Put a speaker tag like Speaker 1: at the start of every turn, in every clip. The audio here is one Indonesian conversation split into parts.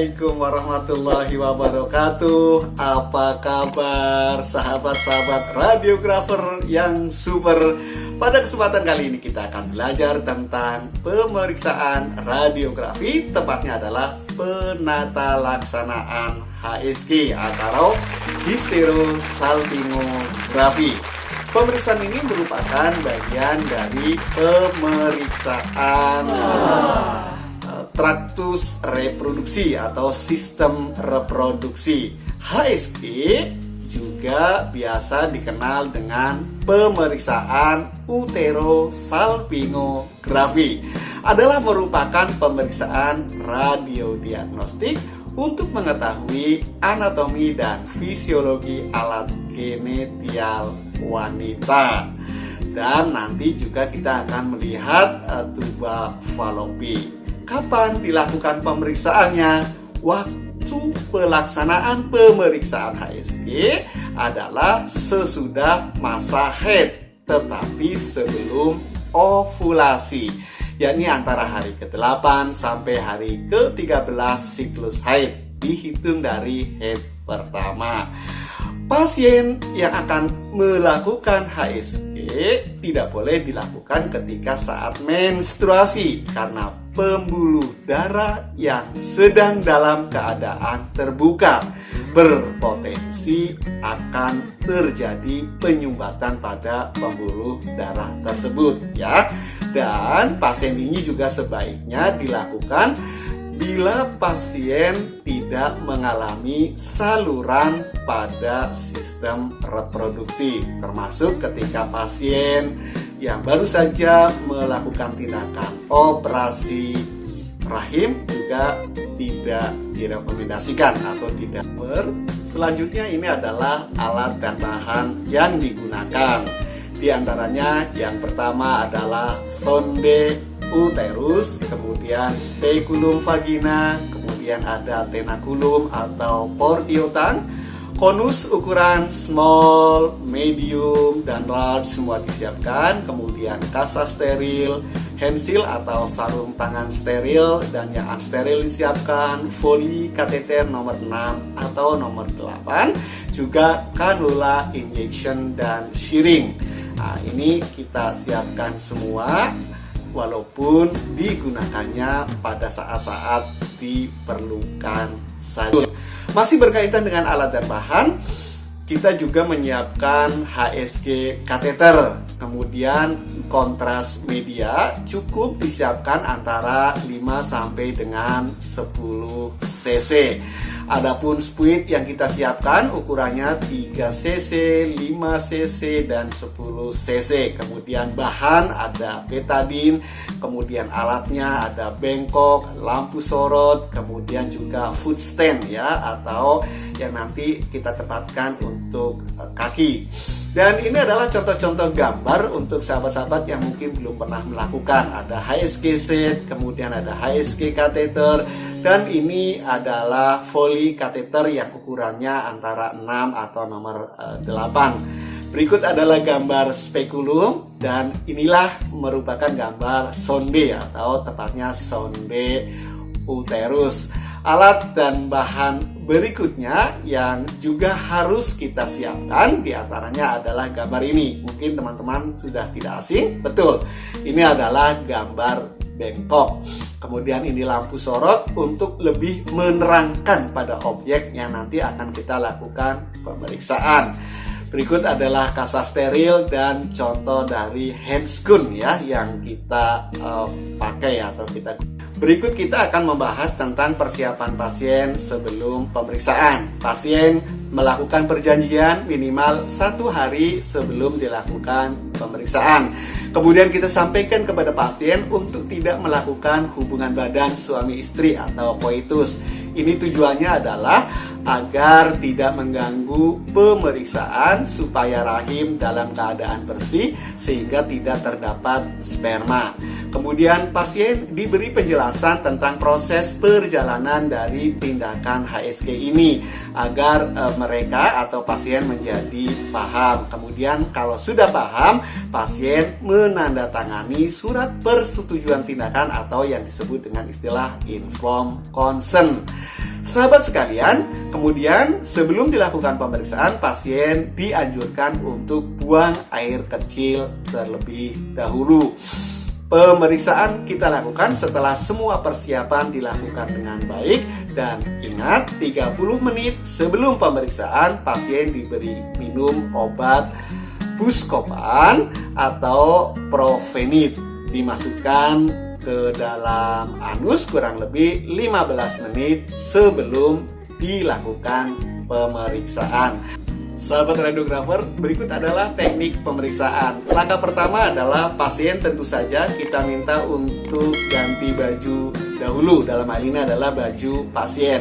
Speaker 1: Assalamualaikum warahmatullahi wabarakatuh. Apa kabar sahabat-sahabat radiografer yang super? Pada kesempatan kali ini kita akan belajar tentang pemeriksaan radiografi. Tepatnya adalah penata laksanaan HSG atau histerosalpingografi. Pemeriksaan ini merupakan bagian dari pemeriksaan traktus reproduksi atau sistem reproduksi. HSG juga biasa dikenal dengan pemeriksaan uterosalpingografi. Adalah merupakan pemeriksaan radiodiagnostik untuk mengetahui anatomi dan fisiologi alat genetial wanita. Dan nanti juga kita akan melihat tuba falopi. Kapan dilakukan pemeriksaannya? Waktu pelaksanaan pemeriksaan HSG adalah sesudah masa haid, tetapi sebelum ovulasi, yakni antara hari ke-8 sampai hari ke-13 siklus haid, dihitung dari haid pertama. Pasien yang akan melakukan HSG tidak boleh dilakukan ketika saat menstruasi karena pembuluh darah yang sedang dalam keadaan terbuka berpotensi akan terjadi penyumbatan pada pembuluh darah tersebut ya. Dan pasien ini juga sebaiknya dilakukan bila pasien tidak mengalami saluran pada sistem reproduksi, termasuk ketika pasien yang baru saja melakukan tindakan operasi rahim juga tidak direkomendasikan atau tidak. Selanjutnya ini adalah alat dan bahan yang digunakan. Di antaranya yang pertama adalah sonde uterus, kemudian speculum vagina, kemudian ada tenaculum atau portiotan, konus ukuran small, medium, dan large semua disiapkan, kemudian kasa steril, hensil atau sarung tangan steril, dan yang unsteril disiapkan, Foley kateter nomor 6 atau nomor 8, juga cannula injection dan shearing. Nah, ini kita siapkan semua walaupun digunakannya pada saat-saat diperlukan saja. Masih berkaitan dengan alat dan bahan, kita juga menyiapkan HSG kateter. Kemudian kontras media cukup disiapkan antara 5 sampai dengan 10 cc. Adapun spuit yang kita siapkan ukurannya 3 cc, 5 cc, dan 10 cc. Kemudian bahan ada betadine, kemudian alatnya ada bengkok, lampu sorot, kemudian juga foot stand ya, atau yang nanti kita tempatkan untuk kaki. Dan ini adalah contoh-contoh gambar untuk sahabat-sahabat yang mungkin belum pernah melakukan. Ada HSG set, kemudian ada HSG kateter, dan ini adalah Foley kateter yang ukurannya antara 6 atau nomor 8. Berikut adalah gambar speculum, dan inilah merupakan gambar sonde atau tepatnya sonde uterus. Alat dan bahan berikutnya yang juga harus kita siapkan diantaranya adalah gambar ini. Mungkin teman-teman sudah tidak asing, betul. Ini adalah gambar bengkok. Kemudian ini lampu sorot untuk lebih menerangkan pada objek yang nanti akan kita lakukan pemeriksaan. Berikut adalah kasa steril dan contoh dari handscoon ya yang kita pakai atau kita. Berikut kita akan membahas tentang persiapan pasien sebelum pemeriksaan. Pasien melakukan perjanjian minimal 1 hari sebelum dilakukan pemeriksaan. Kemudian kita sampaikan kepada pasien untuk tidak melakukan hubungan badan suami istri atau coitus. Ini tujuannya adalah agar tidak mengganggu pemeriksaan supaya rahim dalam keadaan bersih sehingga tidak terdapat sperma. Kemudian pasien diberi penjelasan tentang proses perjalanan dari tindakan HSG ini agar mereka atau pasien menjadi paham. Kemudian kalau sudah paham, pasien menandatangani surat persetujuan tindakan atau yang disebut dengan istilah informed consent. Sahabat sekalian, kemudian sebelum dilakukan pemeriksaan, pasien dianjurkan untuk buang air kecil terlebih dahulu. Pemeriksaan kita lakukan setelah semua persiapan dilakukan dengan baik, dan ingat 30 menit sebelum pemeriksaan pasien diberi minum obat Buscopan atau Provenit, dimasukkan ke dalam anus kurang lebih 15 menit sebelum dilakukan pemeriksaan. Sahabat radiografer, berikut adalah teknik pemeriksaan. Langkah pertama adalah pasien tentu saja kita minta untuk ganti baju dahulu. Dalam hal ini adalah baju pasien.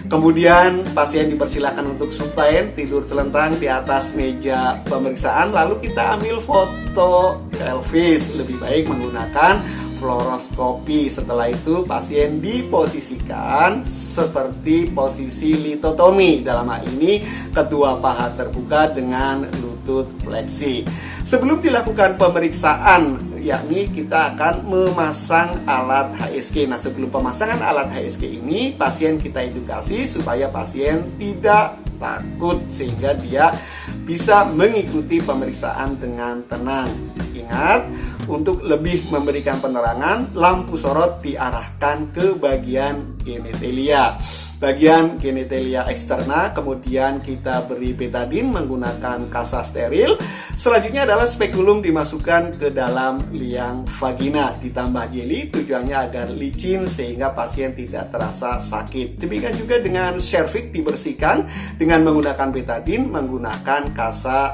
Speaker 1: Kemudian pasien dipersilakan untuk supine, tidur telentang di atas meja pemeriksaan. Lalu kita ambil foto pelvis, lebih baik menggunakan fluoroskopi. Setelah itu pasien diposisikan seperti posisi litotomi. Dalam hal ini kedua paha terbuka dengan lutut fleksi. Sebelum dilakukan pemeriksaan, yakni kita akan memasang alat HSG. Nah, sebelum pemasangan alat HSG ini, pasien kita edukasi supaya pasien tidak takut sehingga dia bisa mengikuti pemeriksaan dengan tenang. Ingat, untuk lebih memberikan penerangan, lampu sorot diarahkan ke bagian genitalia. Bagian genitalia eksterna, kemudian kita beri betadin menggunakan kasa steril. Selanjutnya adalah spekulum dimasukkan ke dalam liang vagina, ditambah jeli, tujuannya agar licin sehingga pasien tidak terasa sakit. Demikian juga dengan cervix dibersihkan dengan menggunakan betadin menggunakan kasa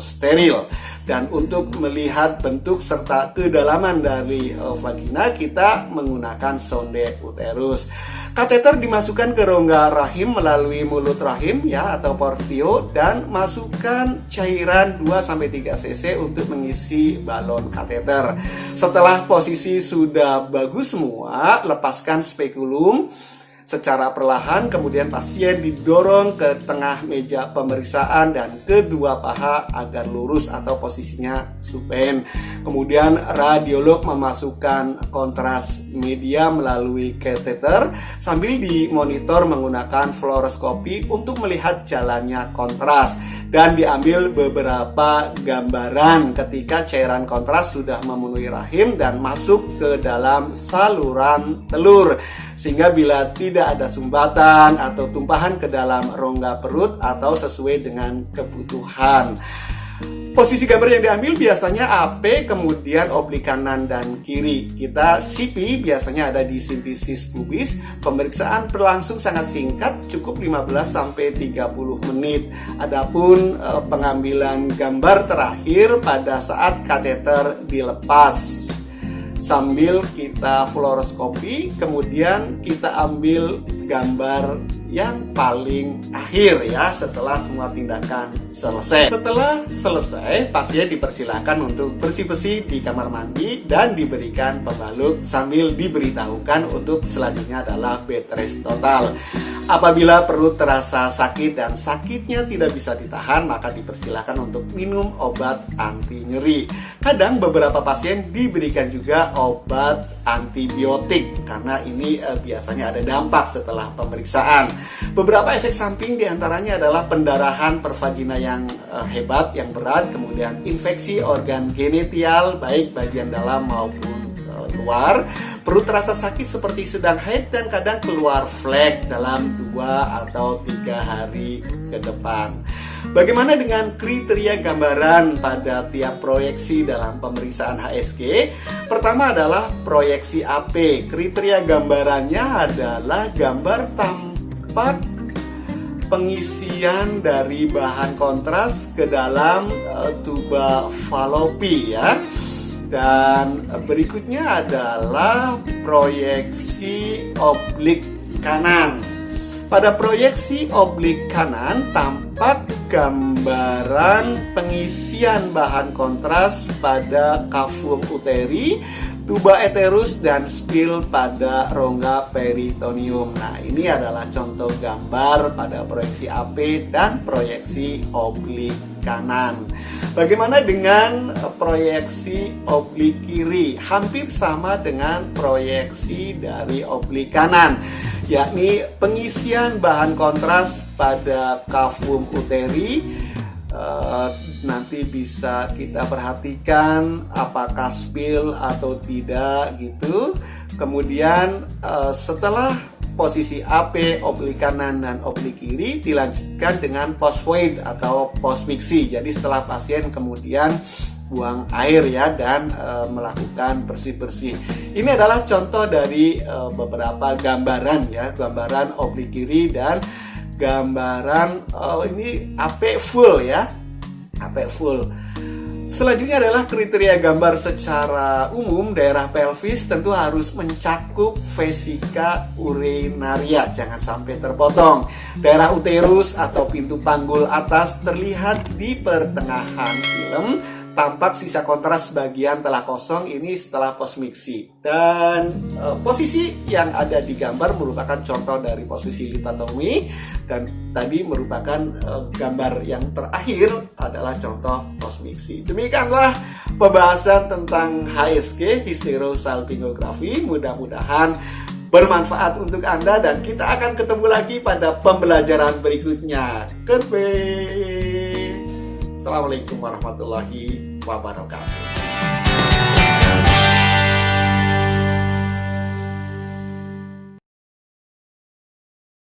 Speaker 1: steril. Dan untuk melihat bentuk serta kedalaman dari vagina, kita menggunakan sonde uterus. Kateter dimasukkan ke rongga rahim melalui mulut rahim ya atau portio, dan masukkan cairan 2-3 cc untuk mengisi balon kateter. Setelah posisi sudah bagus semua, lepaskan spekulum secara perlahan, kemudian pasien didorong ke tengah meja pemeriksaan dan kedua paha agar lurus atau posisinya supine. Kemudian radiolog memasukkan kontras media melalui kateter sambil dimonitor menggunakan fluoroskopi untuk melihat jalannya kontras, dan diambil beberapa gambaran ketika cairan kontras sudah memenuhi rahim dan masuk ke dalam saluran telur, sehingga bila tidak ada sumbatan atau tumpahan ke dalam rongga perut atau sesuai dengan kebutuhan. Posisi gambar yang diambil biasanya AP, kemudian oblik kanan dan kiri. Kita CP biasanya ada di sintesis pubis. Pemeriksaan berlangsung sangat singkat, cukup 15-30 menit. Adapun pengambilan gambar terakhir pada saat kateter dilepas. Sambil kita fluoroskopi, kemudian kita ambil gambar yang paling akhir ya setelah semua tindakan selesai. Setelah selesai, pasien dipersilakan untuk bersih-bersih di kamar mandi dan diberikan pembalut sambil diberitahukan untuk selanjutnya adalah bed rest total. Apabila perut terasa sakit dan sakitnya tidak bisa ditahan, maka dipersilakan untuk minum obat anti nyeri. Kadang beberapa pasien diberikan juga obat antibiotik karena ini biasanya ada dampak setelah pemeriksaan. Beberapa efek samping diantaranya adalah pendarahan pervagina yang hebat, yang berat, kemudian infeksi organ genitial baik bagian dalam maupun luar. Perut terasa sakit seperti sedang haid dan kadang keluar flek dalam 2 atau 3 hari ke depan. Bagaimana dengan kriteria gambaran pada tiap proyeksi dalam pemeriksaan HSG? Pertama adalah proyeksi AP. Kriteria gambarannya adalah gambar tampak pengisian dari bahan kontras ke dalam tuba Fallopi ya. Dan berikutnya adalah proyeksi oblik kanan. Pada proyeksi oblik kanan tampak gambaran pengisian bahan kontras pada cavum uteri, tuba uterus, dan spil pada rongga peritoneum. Nah, ini adalah contoh gambar pada proyeksi AP dan proyeksi oblik kanan. Bagaimana dengan proyeksi oblik kiri? Hampir sama dengan proyeksi dari oblik kanan. yakni pengisian bahan kontras pada kavum uteri. Nanti bisa kita perhatikan apakah spill atau tidak gitu. Kemudian setelah posisi AP, oblik kanan dan oblik kiri, dilanjutkan dengan post void atau post mixi. Jadi setelah pasien kemudian buang air ya dan melakukan bersih-bersih. Ini adalah contoh dari beberapa gambaran ya, gambaran oblik kiri dan gambaran ini AP full ya, AP full. Selanjutnya adalah kriteria gambar secara umum. Daerah pelvis tentu harus mencakup vesika urinaria, jangan sampai terpotong. Daerah uterus atau pintu panggul atas terlihat di pertengahan film. Tampak sisa kontras bagian telah kosong, ini setelah posmiksi. Dan posisi yang ada di gambar merupakan contoh dari posisi lithotomy. Dan tadi merupakan gambar yang terakhir adalah contoh posmiksi. Demikianlah pembahasan tentang HSG, hysterosalpingografi. Mudah-mudahan bermanfaat untuk Anda dan kita akan ketemu lagi pada pembelajaran berikutnya. Goodbye. Assalamualaikum warahmatullahi wabarakatuh.